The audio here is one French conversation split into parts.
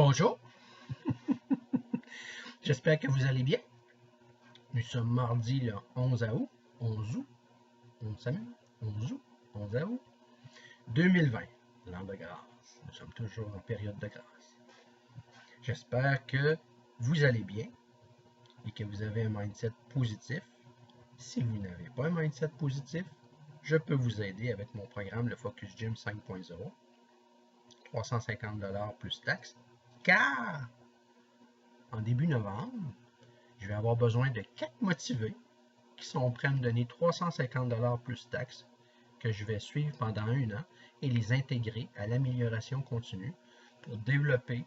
Bonjour, j'espère que vous allez bien. Nous sommes mardi le 11 août, 11 août, 11 août, 11 août 2020, l'an de grâce. Nous sommes toujours en période de grâce. J'espère que vous allez bien et que vous avez un mindset positif. Si vous n'avez pas un mindset positif, je peux vous aider avec mon programme, le Focus Gym 5.0, 350 $ plus taxes, car en début novembre, je vais avoir besoin de 4 motivés qui sont prêts à me donner 350 $ plus taxes que je vais suivre pendant 1 an et les intégrer à l'amélioration continue pour développer,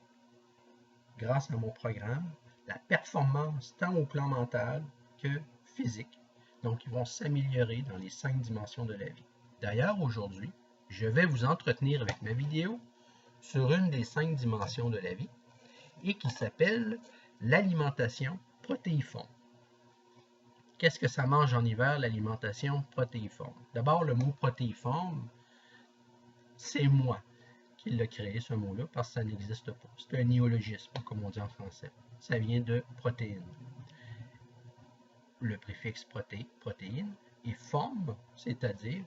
grâce à mon programme, la performance tant au plan mental que physique. Donc, ils vont s'améliorer dans les 5 dimensions de la vie. D'ailleurs, aujourd'hui, je vais vous entretenir avec ma vidéo sur une des 5 dimensions de la vie et qui s'appelle l'alimentation protéiforme. Qu'est-ce que ça mange en hiver, l'alimentation protéiforme? D'abord, le mot protéiforme, c'est moi qui l'ai créé, ce mot-là, parce que ça n'existe pas. C'est un néologisme, comme on dit en français. Ça vient de protéine. Le préfixe protéine, et forme, c'est-à-dire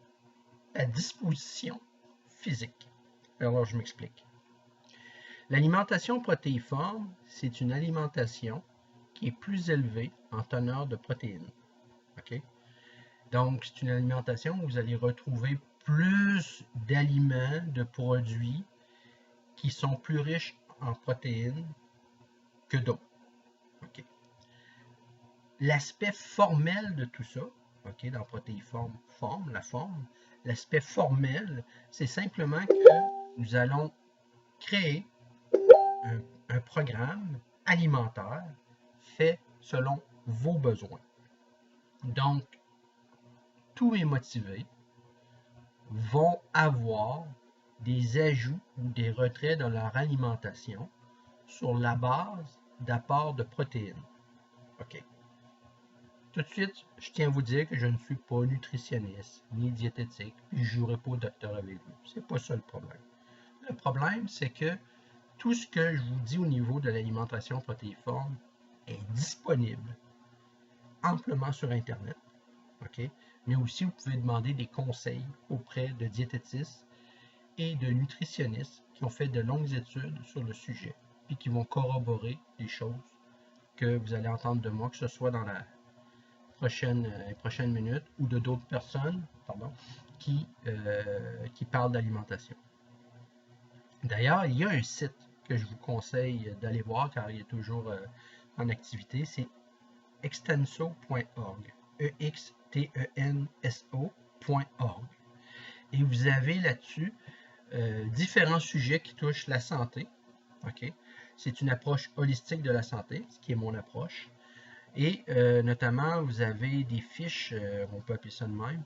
la disposition physique. Alors, je m'explique. L'alimentation protéiforme, c'est une alimentation qui est plus élevée en teneur de protéines. Okay? Donc, c'est une alimentation où vous allez retrouver plus d'aliments, de produits qui sont plus riches en protéines que d'autres. Okay? L'aspect formel de tout ça, okay, dans protéiforme, la forme, l'aspect formel, c'est simplement que nous allons créer un programme alimentaire fait selon vos besoins. Donc, tous mes motivés vont avoir des ajouts ou des retraits dans leur alimentation sur la base d'apports de protéines. OK. Tout de suite, je tiens à vous dire que je ne suis pas nutritionniste ni diététique, puis je ne jouerai pas au docteur avec vous. C'est pas ça le problème. Le problème, c'est que tout ce que je vous dis au niveau de l'alimentation protéiforme est disponible amplement sur Internet. Okay? Mais aussi, vous pouvez demander des conseils auprès de diététistes et de nutritionnistes qui ont fait de longues études sur le sujet, puis qui vont corroborer les choses que vous allez entendre de moi, que ce soit dans les prochaines minutes, ou de d'autres personnes qui parlent d'alimentation. D'ailleurs, il y a un site que je vous conseille d'aller voir, car il est toujours en activité, c'est extenso.org. extenso.org. Et vous avez là-dessus différents sujets qui touchent la santé. Okay? C'est une approche holistique de la santé, ce qui est mon approche. Et notamment, vous avez des fiches, on peut appeler ça de même,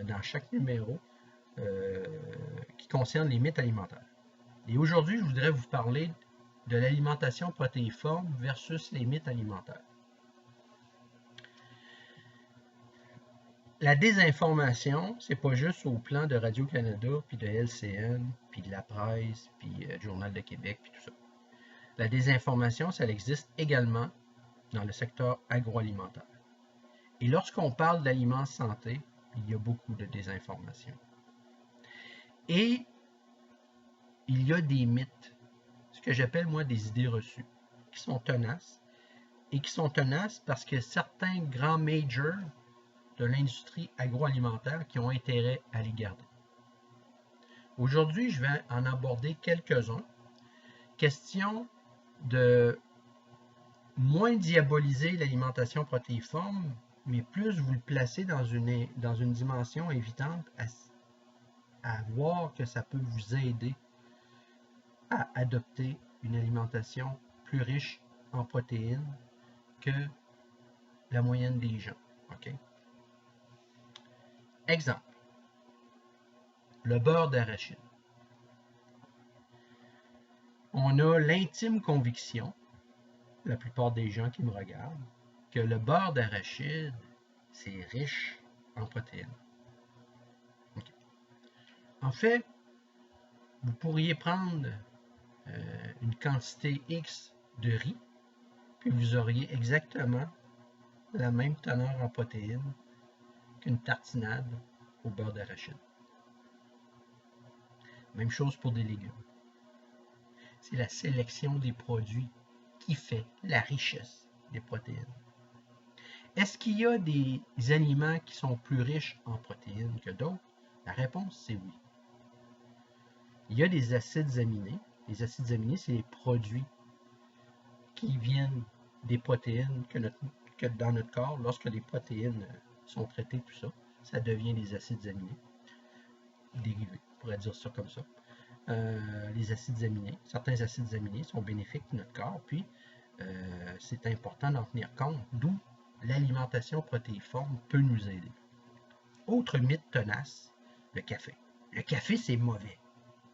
dans chaque numéro qui concerne les mythes alimentaires. Et aujourd'hui, je voudrais vous parler de l'alimentation protéiforme versus les mythes alimentaires. La désinformation, c'est pas juste au plan de Radio-Canada, puis de LCN, puis de la presse, puis du Journal de Québec, puis tout ça. La désinformation, ça existe également dans le secteur agroalimentaire. Et lorsqu'on parle d'aliments santé, il y a beaucoup de désinformation. Et il y a des mythes, ce que j'appelle moi des idées reçues, qui sont tenaces, et qui sont tenaces parce que certains grands majors de l'industrie agroalimentaire qui ont intérêt à les garder. Aujourd'hui, je vais en aborder quelques-uns. Question de moins diaboliser l'alimentation protéiforme, mais plus vous le placer dans une dimension évidente à voir que ça peut vous aider à adopter une alimentation plus riche en protéines que la moyenne des gens. Okay? Exemple, le beurre d'arachide. On a l'intime conviction, la plupart des gens qui me regardent, que le beurre d'arachide, c'est riche en protéines. Okay. En fait, vous pourriez prendre une quantité X de riz, puis vous auriez exactement la même teneur en protéines qu'une tartinade au beurre d'arachide. Même chose pour des légumes. C'est la sélection des produits qui fait la richesse des protéines. Est-ce qu'il y a des aliments qui sont plus riches en protéines que d'autres? La réponse, c'est oui. Il y a des acides aminés. Les acides aminés, c'est les produits qui viennent des protéines que dans notre corps, lorsque les protéines sont traitées, tout ça, ça devient des acides aminés dérivés, on pourrait dire ça comme ça. Les acides aminés, certains acides aminés sont bénéfiques pour notre corps, puis c'est important d'en tenir compte, d'où l'alimentation protéiforme peut nous aider. Autre mythe tenace, le café. Le café, c'est mauvais.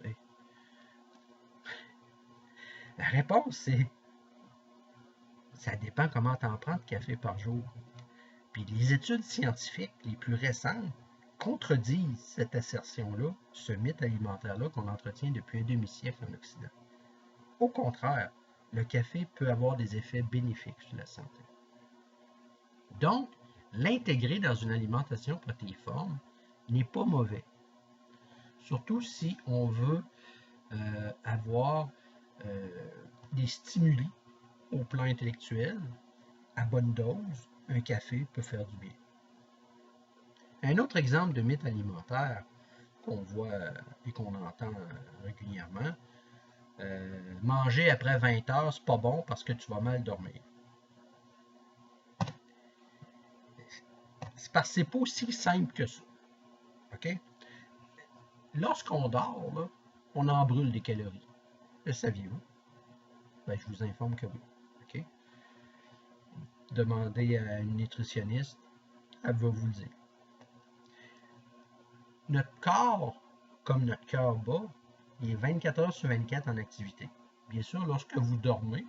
Oui. La réponse, c'est ça dépend comment tu en prends de café par jour. Puis les études scientifiques les plus récentes contredisent cette assertion-là, ce mythe alimentaire-là qu'on entretient depuis un demi-siècle en Occident. Au contraire, le café peut avoir des effets bénéfiques sur la santé. Donc, l'intégrer dans une alimentation protéiforme n'est pas mauvais. Surtout si on veut avoir des stimuli au plan intellectuel, à bonne dose, un café peut faire du bien. Un autre exemple de mythe alimentaire qu'on voit et qu'on entend régulièrement, manger après 20 heures, c'est pas bon parce que tu vas mal dormir. C'est parce que c'est pas aussi simple que ça. OK? Lorsqu'on dort, là, on en brûle des calories. Le saviez-vous? Ben, je vous informe que oui. OK? Demandez à une nutritionniste, elle va vous le dire. Notre corps, comme notre cœur bat, il est 24 heures sur 24 en activité. Bien sûr, lorsque vous dormez,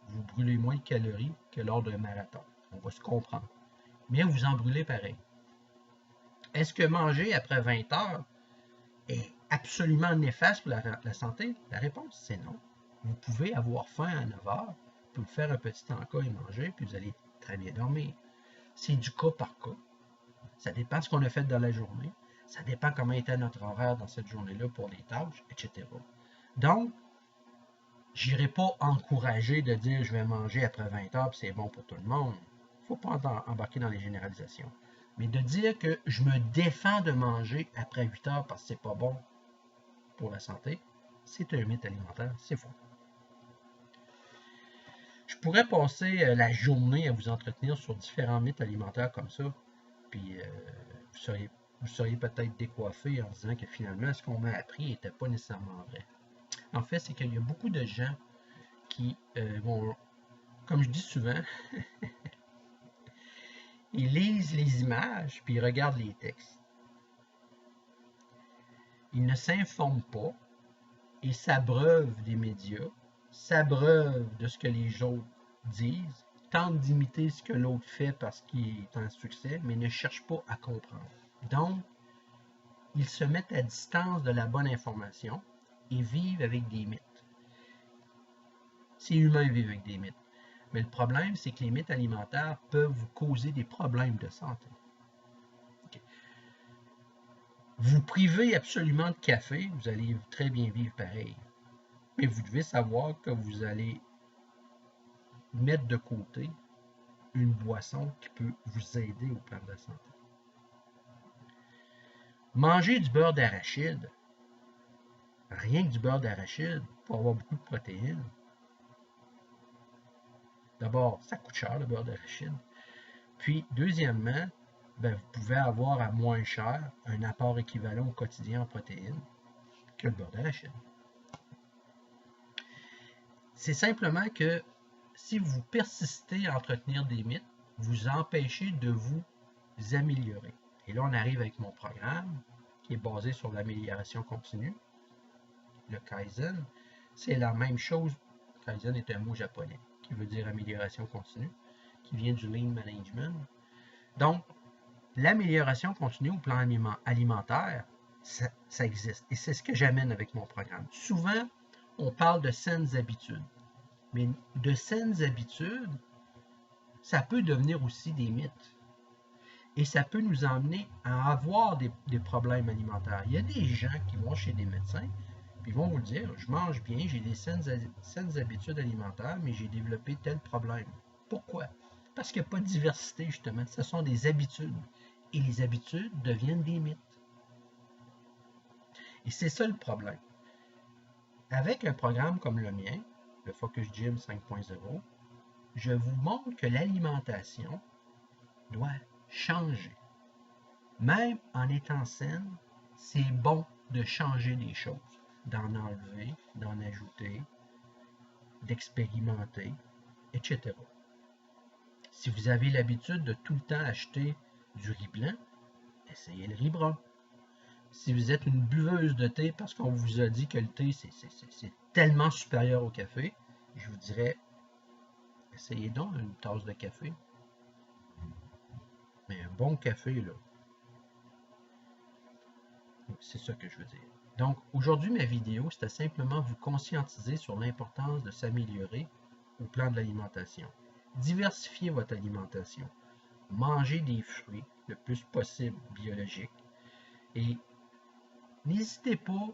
vous brûlez moins de calories que lors d'un marathon. On va se comprendre. Mais vous en brûlez pareil. Est-ce que manger après 20 heures est absolument néfaste pour la santé? La réponse, c'est non. Vous pouvez avoir faim à 9 heures, vous pouvez faire un petit encas et manger, puis vous allez très bien dormir. C'est du cas par cas. Ça dépend de ce qu'on a fait dans la journée. Ça dépend comment était notre horaire dans cette journée-là pour les tâches, etc. Donc, je n'irai pas encourager de dire je vais manger après 20 heures, puis c'est bon pour tout le monde. Il ne faut pas embarquer dans les généralisations. Mais de dire que je me défends de manger après 8 heures parce que c'est pas bon pour la santé, c'est un mythe alimentaire, c'est faux. Je pourrais passer la journée à vous entretenir sur différents mythes alimentaires comme ça, puis vous seriez peut-être décoiffé en disant que finalement, ce qu'on m'a appris n'était pas nécessairement vrai. En fait, c'est qu'il y a beaucoup de gens qui vont, comme je dis souvent, ils lisent les images, puis ils regardent les textes. Ils ne s'informent pas et s'abreuvent des médias, s'abreuvent de ce que les autres disent, tentent d'imiter ce que l'autre fait parce qu'il est en succès, mais ne cherchent pas à comprendre. Donc, ils se mettent à distance de la bonne information et vivent avec des mythes. C'est humain de vivre avec des mythes. Mais le problème, c'est que les mythes alimentaires peuvent vous causer des problèmes de santé. Okay. Vous privez absolument de café, vous allez très bien vivre pareil. Mais vous devez savoir que vous allez mettre de côté une boisson qui peut vous aider au plan de la santé. Manger du beurre d'arachide, rien que du beurre d'arachide, pour avoir beaucoup de protéines. D'abord, ça coûte cher le beurre d'arachide. Puis, deuxièmement, ben, vous pouvez avoir à moins cher un apport équivalent au quotidien en protéines que le beurre d'arachide. C'est simplement que si vous persistez à entretenir des mythes, vous empêchez de vous améliorer. Et là, on arrive avec mon programme qui est basé sur l'amélioration continue, le Kaizen. C'est la même chose. Kaizen est un mot japonais qui veut dire amélioration continue, qui vient du Lean Management. Donc, l'amélioration continue au plan alimentaire, ça existe. Et c'est ce que j'amène avec mon programme. Souvent, on parle de saines habitudes. Mais de saines habitudes, ça peut devenir aussi des mythes. Et ça peut nous emmener à avoir des problèmes alimentaires. Il y a des gens qui vont chez des médecins, puis ils vont vous dire, je mange bien, j'ai des saines habitudes alimentaires, mais j'ai développé tel problème. Pourquoi? Parce qu'il n'y a pas de diversité, justement. Ce sont des habitudes. Et les habitudes deviennent des mythes. Et c'est ça le problème. Avec un programme comme le mien, le Focus Gym 5.0, je vous montre que l'alimentation doit changer. Même en étant saine, c'est bon de changer les choses, d'en enlever, d'en ajouter, d'expérimenter, etc. Si vous avez l'habitude de tout le temps acheter du riz blanc, essayez le riz brun. Si vous êtes une buveuse de thé parce qu'on vous a dit que le thé c'est tellement supérieur au café, je vous dirais, essayez donc une tasse de café. Mais un bon café, là, c'est ça que je veux dire. Donc, aujourd'hui, ma vidéo, c'était simplement vous conscientiser sur l'importance de s'améliorer au plan de l'alimentation. Diversifiez votre alimentation. Mangez des fruits le plus possible biologiques. Et n'hésitez pas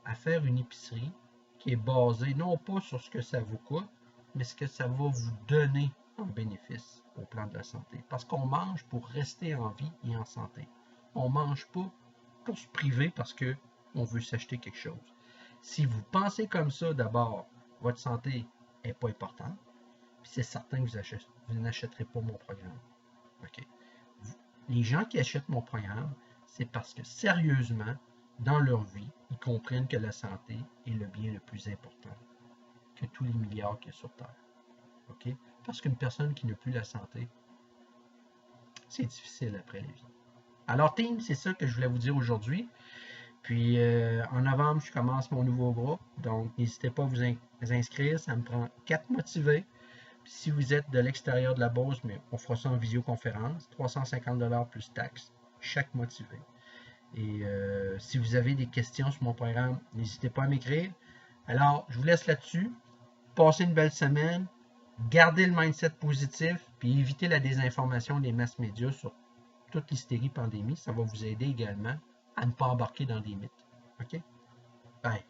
à faire une épicerie qui est basée non pas sur ce que ça vous coûte, mais ce que ça va vous donner en bénéfice au plan de la santé. Parce qu'on mange pour rester en vie et en santé. On ne mange pas pour se priver parce qu'on veut s'acheter quelque chose. Si vous pensez comme ça, d'abord, votre santé n'est pas importante, puis c'est certain que vous n'achèterez pas mon programme. Okay. Les gens qui achètent mon programme, c'est parce que sérieusement, dans leur vie, ils comprennent que la santé est le bien le plus important que tous les milliards qu'il y a sur Terre. Okay? Parce qu'une personne qui n'a plus la santé, c'est difficile après la vie. Alors, team, c'est ça que je voulais vous dire aujourd'hui. Puis, en novembre, je commence mon nouveau groupe. Donc, n'hésitez pas à vous inscrire. Ça me prend 4 motivés. Puis, si vous êtes de l'extérieur de la Beauce, mais on fera ça en visioconférence. 350 $ plus taxes, chaque motivé. Et si vous avez des questions sur mon programme, n'hésitez pas à m'écrire. Alors, je vous laisse là-dessus. Passez une belle semaine. Gardez le mindset positif. Puis, évitez la désinformation des mass médias sur toute l'hystérie pandémie. Ça va vous aider également à ne pas embarquer dans des mythes. OK? Bye.